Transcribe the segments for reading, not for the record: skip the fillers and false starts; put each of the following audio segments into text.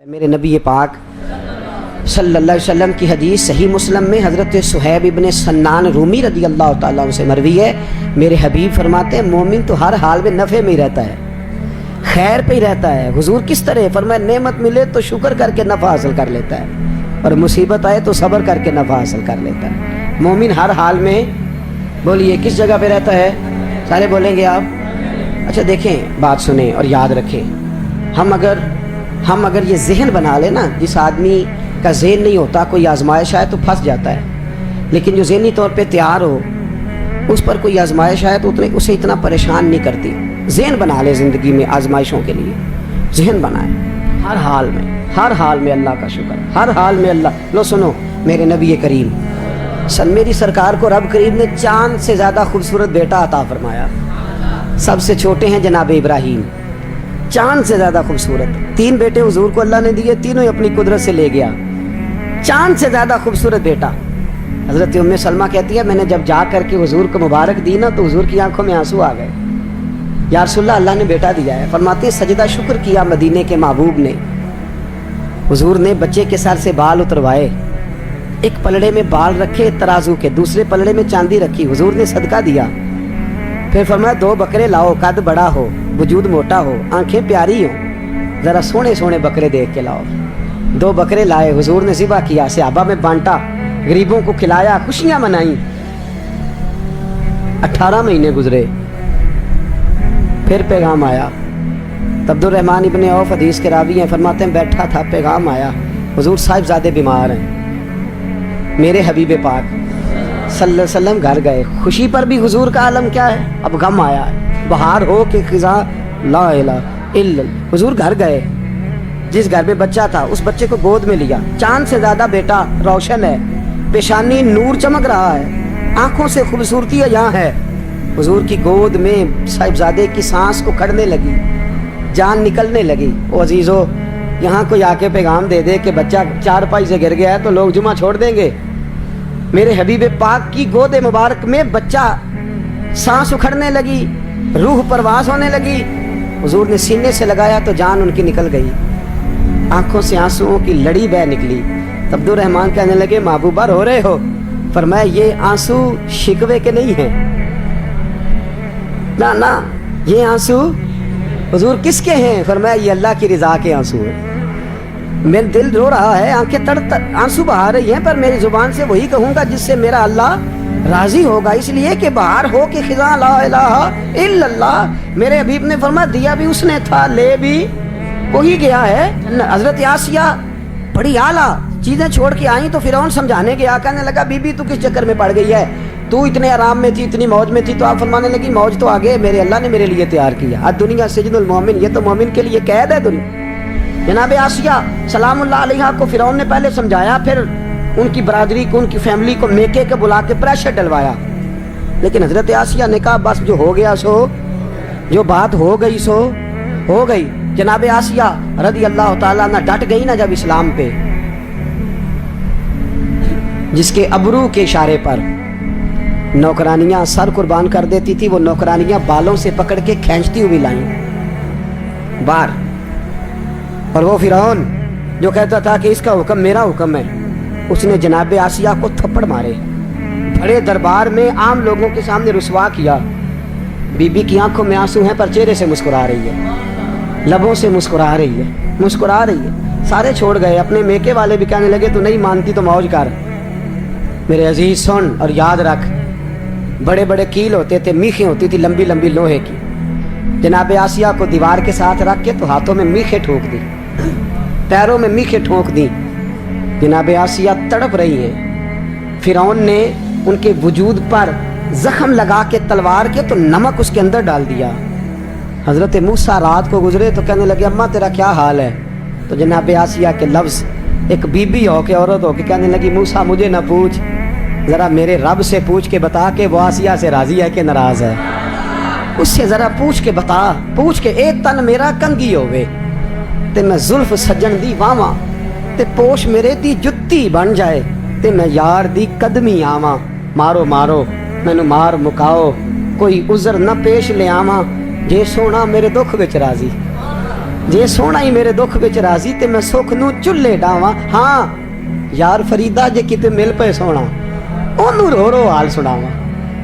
میرے نبی پاک صلی اللہ علیہ وسلم کی حدیث صحیح مسلم میں حضرت صہیب ابن سنان رومی رضی اللہ تعالیٰ عنہ سے مروی ہے. میرے حبیب فرماتے ہیں مومن تو ہر حال میں نفع میں ہی رہتا ہے, خیر پہ ہی رہتا ہے. حضور کس طرح فرمایا, نعمت ملے تو شکر کر کے نفع حاصل کر لیتا ہے, اور مصیبت آئے تو صبر کر کے نفع حاصل کر لیتا ہے. مومن ہر حال میں, بولیے کس جگہ پہ رہتا ہے؟ سارے بولیں گے آپ. اچھا دیکھیں, بات سنیں اور یاد رکھیں. ہم اگر یہ ذہن بنا لیں نا, جس آدمی کا ذہن نہیں ہوتا کوئی آزمائش آئے تو پھنس جاتا ہے, لیکن جو ذہنی طور پہ تیار ہو اس پر کوئی آزمائش آئے تو اسے اتنا پریشان نہیں کرتی. ذہن بنا لے زندگی میں آزمائشوں کے لیے, ذہن بنائے ہر حال میں اللہ کا شکر, ہر حال میں اللہ. لو سنو, میرے نبی کریم میری سرکار کو رب کریم نے چاند سے زیادہ خوبصورت بیٹا عطا فرمایا. سب سے چھوٹے ہیں جناب ابراہیم, چاند سے زیادہ خوبصورت. 3 بیٹے حضور کو اللہ نے دیے, تینوں ہی اپنی قدرت سے لے گیا. چاند سے زیادہ خوبصورت بیٹا. حضرت ام سلمہ کہتی ہے میں نے جب جا کر کے حضور کو مبارک دی نا تو حضور کی آنکھوں میں آنسو آ گئے. یا رسول اللہ, اللہ نے بیٹا دیا ہے. فرماتے ہیں سجدہ شکر کیا مدینے کے محبوب نے. حضور نے بچے کے سر سے بال اتروائے, ایک پلڑے میں بال رکھے ترازو کے, دوسرے پلڑے میں چاندی رکھی. حضور نے صدقہ دیا. پھر فرمایا 2 بکرے لاؤ, قد بڑا ہو, وجود موٹا ہو, آنکھیں پیاری ہو, ذرا سونے سونے بکرے دیکھ کے لاؤ. 2 بکرے لائے, حضور نے ذبح کیا, صحابہ میں بانٹا, غریبوں کو کھلایا, خوشیاں منائیں. 18 مہینے گزرے, پھر پیغام آیا. عبد الرحمن ابن عوف حدیث کے راوی ہیں, فرماتے ہیں بیٹھا تھا, پیغام آیا, حضور صاحبزادے بیمار ہیں. میرے حبیب پاک صلی اللہ علیہ وسلم گھر گئے. خوشی پر بھی حضور کا عالم کیا ہے, اب غم آیا ہے. بہار ہو کے خزاں لا الہ الا اللہ. حضور گھر گئے, جس گھر میں بچہ تھا اس بچے کو گود میں لیا. چاند سے زیادہ بیٹا, روشن ہے, پیشانی نور چمک رہا ہے, آنکھوں سے خوبصورتی یہاں ہے. حضور کی گود میں صاحبزادے کی سانس اکھڑنے لگی, جان نکلنے لگی. او عزیزو, یہاں کوئی آ کے پیغام دے دے کہ بچہ 4 پائی سے گر گیا ہے تو لوگ جمعہ چھوڑ دیں گے. میرے حبیب پاک کی گود مبارک میں بچہ, سانس اکھڑنے لگی, روح پرواز ہونے لگی. حضور نے سینے سے لگایا تو جان ان کی نکل گئی, آنکھوں سے آنسوؤں کی لڑی بہ نکلی. عبد الرحمن کہنے لگے محبوبہ رو رہے ہو؟ فرمایا یہ آنسو شکوے کے نہیں ہیں, نا یہ آنسو حضور کس کے ہیں؟ فرمایا یہ اللہ کی رضا کے آنسو ہیں. میرا دل رو رہا ہے, آنکھیں آنسو بہا رہی ہیں, پر میری زبان سے وہی کہوں گا جس سے میرا اللہ راضی ہوگا. اس لیے کہ بہار ہو کے خزاں لا الہ الا اللہ. میرے حبیب نے فرمایا دیا بھی اس نے تھا, لے بھی وہی گیا ہے. حضرت آسیہ بڑی اعلیٰ چیزیں چھوڑ کے آئیں تو فرعون سمجھانے گیا, کہنے لگا بی بی تو کس چکر میں پڑ گئی ہے, تو اتنے آرام میں تھی, اتنی موج میں تھی. تو آپ فرمانے لگی موج تو آگے میرے اللہ نے میرے لیے تیار کیا. الدنیا سجن المومن, یہ تو مومن کے لیے قید ہے دنیا. جناب آسیہ سلام اللہ علیہ کو فرعون نے پہلے سمجھایا, پھر ان کی برادری کو, ان کی فیملی کو میکے کے بلا کے پریشر ڈلوایا. لیکن حضرت آسیہ نے کہا بس جو ہو گیا سو, جو بات ہو گئی سو ہو گئی. جناب آسیہ رضی اللہ تعالیٰ نہ ڈٹ گئی نا جب اسلام پہ, جس کے ابرو کے اشارے پر نوکرانیاں سر قربان کر دیتی تھی, وہ نوکرانیاں بالوں سے پکڑ کے کھینچتی ہوئی لائیں باہر. اور وہ فرعون جو کہتا تھا کہ اس کا حکم میرا حکم ہے, اس نے جناب آسیہ کو تھپڑ مارے, بڑے دربار میں عام لوگوں کے سامنے رسوا کیا. بی بی کی آنکھوں میں آنسو ہیں پر چہرے سے مسکرا رہی ہے, لبوں سے مسکرا رہی ہے. سارے چھوڑ گئے. اپنے میکے والے بھی کہنے لگے تو نہیں مانتی تو موج کر. میرے عزیز سن اور یاد رکھ, بڑے بڑے کیل ہوتے تھے, میخیں ہوتی تھی لمبی لمبی لوہے کی. جناب آسیہ کو دیوار کے ساتھ رکھ کے تو ہاتھوں میں میخیں ٹھونک دی, پیروں میں میخیں ٹھونک دی. جناب آسیہ تڑپ رہی ہیں. فرعون نے ان کے وجود پر زخم لگا کے تلوار کے تو نمک اس کے اندر ڈال دیا. حضرت موسیٰ رات کو گزرے تو کہنے لگے اماں تیرا کیا حال ہے؟ تو جناب آسیہ کے لفظ, ایک بی بی ہو کے, عورت ہو کے کہنے لگی موسیٰ مجھے نہ پوچھ, ذرا میرے رب سے پوچھ کے بتا کہ وہ آسیہ سے راضی ہے کہ ناراض ہے. اس سے ذرا پوچھ کے بتا, پوچھ کے اے تن میرا کنگھی ہوئے تے میں زلف سجن دی واواں, تے پوش میرے دی جتی بن جائے, تے میں یار دی قدمی آواں. مارو مارو مینو مار مکاؤ, کوئی عذر نہ پیش لے آواں, جے سونا میرے دکھ وچ راضی. ਜੇ ਸੋਹਣਾ ਹੀ ਮੇਰੇ ਦੁੱਖ ਵਿੱਚ ਰਾਜ਼ੀ ਤੇ ਮੈਂ ਸੁੱਖ ਨੂੰ ਚੁੱਲ੍ਹੇ ਡਾਵਾਂ। ਹਾਂ ਯਾਰ ਫਰੀਦਾ ਜੇ ਕਿਤੇ ਮਿਲ ਪਏ ਸੋਹਣਾ ਉਹਨੂੰ ਰੋ ਰੋ ਹਾਲ ਸੁਣਾਵਾਂ।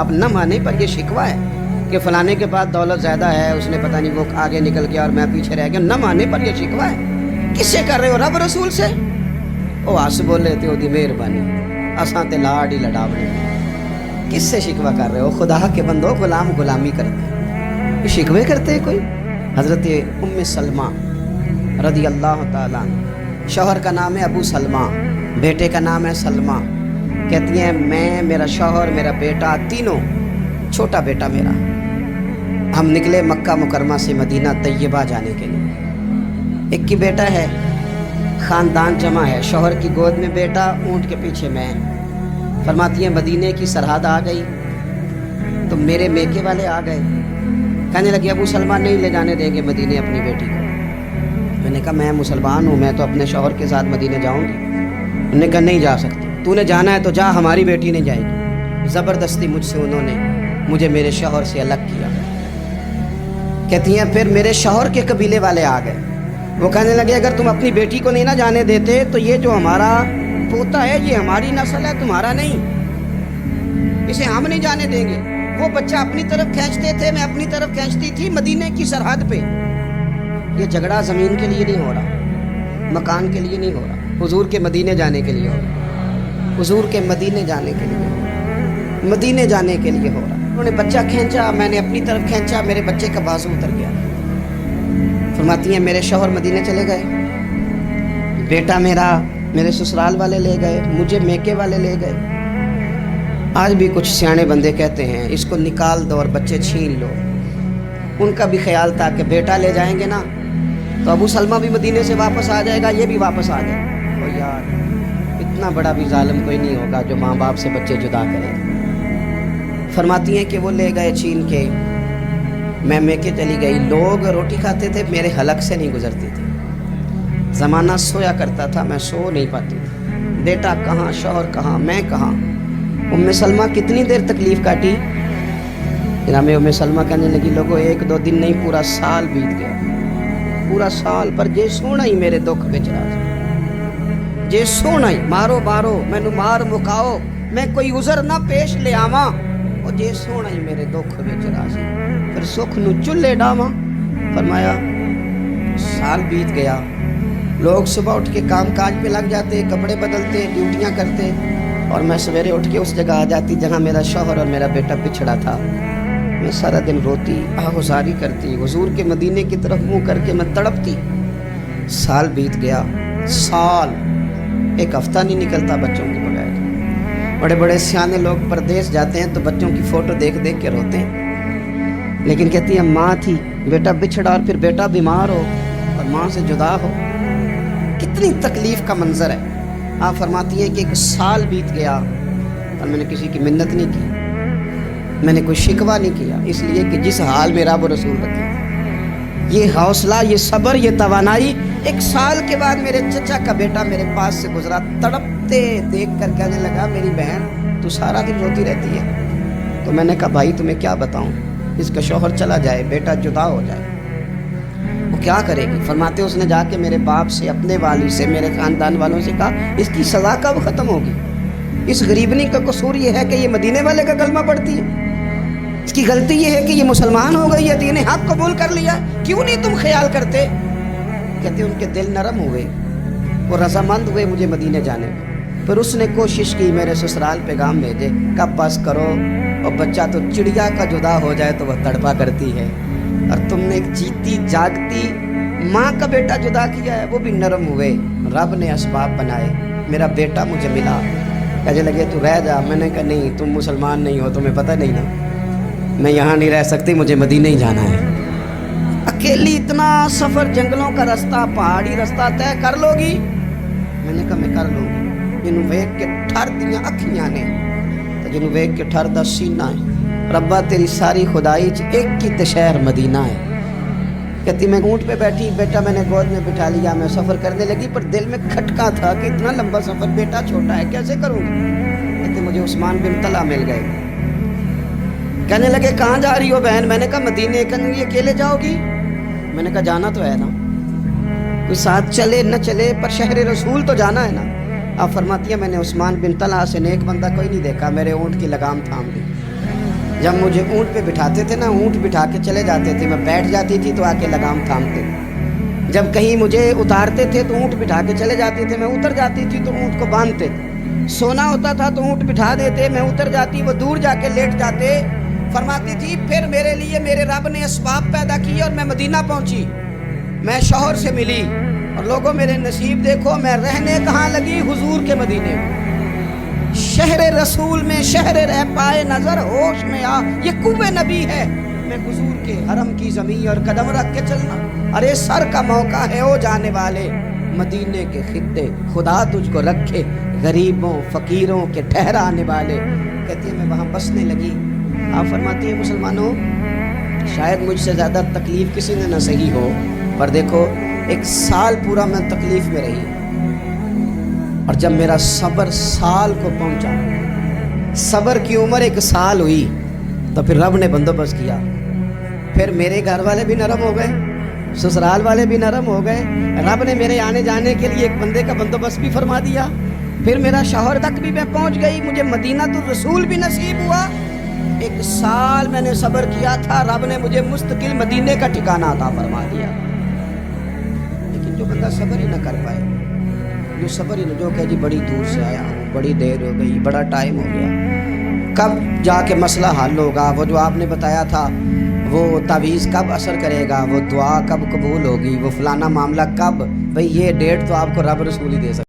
آپ نہ مانے پر یہ شکوہ ہے کہ فلانے کے پاس دولت زیادہ ہے، اس نے پتہ نہیں وہ آگے نکل گیا اور میں پیچھے رہ گیا، نہ مانے پر یہ شکوہ ہے۔ کس سے کر رہے ہو؟ رب رسول سے۔ وہ آس بولے تے دی مہربانی اساں تے لاڑ ہی لڑاونے۔ کس سے شکوہ کر رہے ہو؟ خدا کے بندو، غلام غلامی کرتے ہیں، شکوے کرتے ہیں کوئی؟ حضرت ام سلمہ رضی اللہ تعالیٰ عنہ، شوہر کا نام ہے ابو سلمہ، بیٹے کا نام ہے سلمہ، کہتی ہیں میں، میرا شوہر، میرا بیٹا، تینوں، چھوٹا بیٹا میرا، ہم نکلے مکہ مکرمہ سے مدینہ طیبہ جانے کے لیے۔ ایک ہی بیٹا ہے، خاندان جمع ہے، شوہر کی گود میں بیٹا، اونٹ کے پیچھے میں۔ فرماتی ہیں مدینے کی سرحد آ گئی تو میرے میکے والے آ گئے، کہنے لگے ابو سلمہ نہیں لے جانے دیں گے مدینے اپنی بیٹی کو۔ میں نے کہا میں مسلمان ہوں، میں تو اپنے شوہر کے ساتھ مدینے جاؤں گی۔ انہوں نے کہا نہیں جا سکتی، تو نے جانا ہے تو جا، ہماری بیٹی نہیں جائے گی۔ زبردستی مجھ سے انہوں نے مجھے میرے شوہر سے الگ کیا۔ کہتی ہیں پھر میرے شوہر کے قبیلے والے آ گئے، وہ کہنے لگے اگر تم اپنی بیٹی کو نہیں نہ جانے دیتے تو یہ جو ہمارا پوتا ہے یہ ہماری نسل ہے، تمہارا نہیں، اسے ہم نہیں جانے دیں گے۔ وہ بچہ اپنی طرف کھینچتے تھے، میں اپنی طرف کھینچتی تھی، مدینے کی سرحد پہ۔ یہ جھگڑا زمین کے لیے نہیں ہو رہا، مکان کے لیے نہیں ہو رہا، حضور کے مدینے جانے کے لیے ہو رہا، حضور کے مدینے جانے کے لیے ہو رہا، مدینے جانے کے لیے ہو رہا۔ انہوں نے بچہ کھینچا، میں نے اپنی طرف کھینچا، میرے بچے کا بازو اتر گیا۔ فرماتی ہیں میرے شوہر مدینے چلے گئے، بیٹا میرا میرے سسرال والے لے گئے، مجھے میکے والے لے گئے۔ آج بھی کچھ سیانے بندے کہتے ہیں اس کو نکال دو اور بچے چھین لو۔ ان کا بھی خیال تھا کہ بیٹا لے جائیں گے نا تو ابو سلمہ بھی مدینے سے واپس آ جائے گا، یہ بھی واپس آ جائے گا۔ او یار، اتنا بڑا بھی ظالم کوئی نہیں ہوگا جو ماں باپ سے بچے جدا کرے۔ فرماتی ہیں کہ وہ لے گئے چھین کے، میں میکے چلی گئی۔ لوگ روٹی کھاتے تھے، میرے حلق سے نہیں گزرتی تھی۔ زمانہ سویا کرتا تھا، میں سو نہیں پاتی تھی۔ بیٹا کہاں، شوہر کہاں، میں کہاں۔ ام سلمہ کتنی دیر تکلیف کاٹی؟ جناب ام سلمہ کہنے لگی لوگوں ایک دو دن نہیں، پورا سال بیت گیا، پورا سال، پر جے سونا ہی میرے دکھ وچ راضی، جے سونا ہی مارو مارو مینوں مار مکاؤ، میں کوئی عذر نہ پیش لے آواں، او جے سونا ہی میرے دکھ وچ راضی، پھر سکھ نو چلے ڈاواں۔ فرمایا سال بیت گیا، لوگ صبح اٹھ کے کام کاج پہ لگ جاتے، کپڑے بدلتے، ڈیوٹیاں کرتے، اور میں سویرے اٹھ کے اس جگہ آ جاتی جہاں میرا شوہر اور میرا بیٹا بچھڑا تھا۔ میں سارا دن روتی، آہوزاری کرتی، حضور کے مدینے کی طرف منہ کر کے میں تڑپتی۔ سال بیت گیا، سال، ایک ہفتہ نہیں نکلتا بچوں کے بغیر۔ بڑے بڑے سیانے لوگ پردیس جاتے ہیں تو بچوں کی فوٹو دیکھ دیکھ کے روتے ہیں، لیکن کہتی ہیں ماں تھی، بیٹا بچھڑا اور پھر بیٹا بیمار ہو اور ماں سے جدا ہو، کتنی تکلیف کا منظر ہے۔ آپ فرماتی ہیں کہ ایک سال بیت گیا اور میں نے کسی کی منت نہیں کی، میں نے کوئی شکوہ نہیں کیا، اس لیے کہ جس حال میں رب رسول رکھے۔ یہ حوصلہ، یہ صبر، یہ توانائی۔ ایک سال کے بعد میرے چچا کا بیٹا میرے پاس سے گزرا، تڑپتے دیکھ کر کہنے لگا میری بہن تو سارا دن روتی رہتی ہے۔ تو میں نے کہا بھائی تمہیں کیا بتاؤں، اس کا شوہر چلا جائے، بیٹا جدا ہو جائے، وہ کیا کرے گی؟ فرماتے اس نے جا کے میرے باپ سے، اپنے والد سے، میرے خاندان والوں سے کہا اس کی سزا کب ختم ہوگی؟ اس غریبنی کا قصور یہ ہے کہ یہ مدینے والے کا کلمہ پڑھتی ہے، اس کی غلطی یہ ہے کہ یہ مسلمان ہو گئی ہے، دین حق قبول کر لیا، کیوں نہیں تم خیال کرتے؟ کہتے ان کے دل نرم ہوئے، وہ رضامند ہوئے مجھے مدینے جانے میں۔ پھر اس نے کوشش کی میرے سسرال پیغام بھیجے، کب بس کرو، اور بچہ تو چڑیا کا جدا ہو جائے تو وہ تڑپا کرتی ہے، اور تم نے ایک جیتی جاگتی ماں کا بیٹا جدا کیا ہے۔ وہ بھی نرم ہوئے، رب نے اسباب بنائے، میرا بیٹا مجھے ملا۔ کہنے لگے تو رہ جا، میں نے کہا نہیں، تم مسلمان نہیں ہو، تمہیں پتہ نہیں نا، میں یہاں نہیں رہ سکتی، مجھے مدینہ ہی جانا ہے۔ اکیلی اتنا سفر، جنگلوں کا رستہ، پہاڑی رستہ طے کر لو گی؟ میں نے کہا میں کر لوں گی۔ جنوں ویکھ کے ٹھر دیاں اکھیاں نے تے جنوں ویکھ کے ٹھر دا سینہ ہے، ربا تیری ساری خدائی چ ایک کی تے شہر مدینہ ہے۔ کہتی میں اونٹ پہ بیٹھی، بیٹا میں نے گود میں بٹھا لیا، میں سفر کرنے لگی، پر دل میں کھٹکا تھا کہ اتنا لمبا سفر، بیٹا چھوٹا ہے، کیسے کروں گی؟ کہتے مجھے عثمان بن طلحہ مل گئے، کہنے لگے کہاں جا رہی ہو بہن؟ میں نے کہا مدینے۔ کہنے لگے اکیلے جاؤ گی؟ میں نے کہا جانا تو ہے نا، کوئی ساتھ چلے نہ چلے پر شہر رسول تو جانا ہے نا۔ آپ فرماتی ہیں میں نے عثمان بن طلحہ سے نیک بندہ کوئی نہیں دیکھا، میرے اونٹ کی لگام تھام دی۔ جب مجھے اونٹ پہ بٹھاتے تھے نا، اونٹ بٹھا کے چلے جاتے تھے، میں بیٹھ جاتی تھی تو آ کے لگام تھامتے۔ جب کہیں مجھے اتارتے تھے تو اونٹ بٹھا کے چلے جاتے تھے، میں اتر جاتی تھی تو اونٹ کو باندھتے تھے۔ سونا ہوتا تھا تو اونٹ بٹھا دیتے، میں اتر جاتی، وہ دور جا کے لیٹ جاتے۔ فرماتی تھی پھر میرے لیے میرے رب نے اسباب پیدا کیے اور میں مدینہ پہنچی، میں شوہر سے ملی، اور لوگوں میرے نصیب دیکھو، میں رہنے کہاں لگی؟ حضور کے مدینے میں، شہر رسول میں، شہر رہ پائے نظر ہوش میں آ، یہ کوہ نبی ہے، میں حضور کے حرم کی زمین اور قدم رکھ کے چلنا۔ ارے سر کا موقع ہے او جانے والے، مدینے کے خطے خدا تجھ کو رکھے، غریبوں فقیروں کے ٹھہرانے والے۔ کہتی ہے میں وہاں بسنے لگی۔ آپ فرماتی ہیں مسلمانوں، شاید مجھ سے زیادہ تکلیف کسی نے نہ سہی ہو، پر دیکھو 1 سال پورا میں تکلیف میں رہی، اور جب میرا صبر سال کو پہنچا، صبر کی عمر 1 سال ہوئی، تو پھر رب نے بندوبست کیا، پھر میرے گھر والے بھی نرم ہو گئے، سسرال والے بھی نرم ہو گئے، رب نے میرے آنے جانے کے لیے ایک بندے کا بندوبست بھی فرما دیا، پھر میرا شوہر تک بھی میں پہنچ گئی، مجھے مدینہ الرسول بھی نصیب ہوا۔ 1 سال میں نے صبر کیا تھا، رب نے مجھے مستقل مدینے کا ٹھکانہ عطا فرما دیا۔ لیکن جو بندہ صبر ہی نہ کر پائے، جو صبر ہی نہ، جو کہ جی بڑی دور سے آیا ہوں، بڑی دیر ہو گئی، بڑا ٹائم ہو گیا، کب جا کے مسئلہ حل ہوگا؟ وہ جو آپ نے بتایا تھا وہ تعویذ کب اثر کرے گا، وہ دعا کب قبول ہوگی، وہ فلانا معاملہ کب؟ بھئی یہ ڈیٹ تو آپ کو رب رسول ہی دے سکتا۔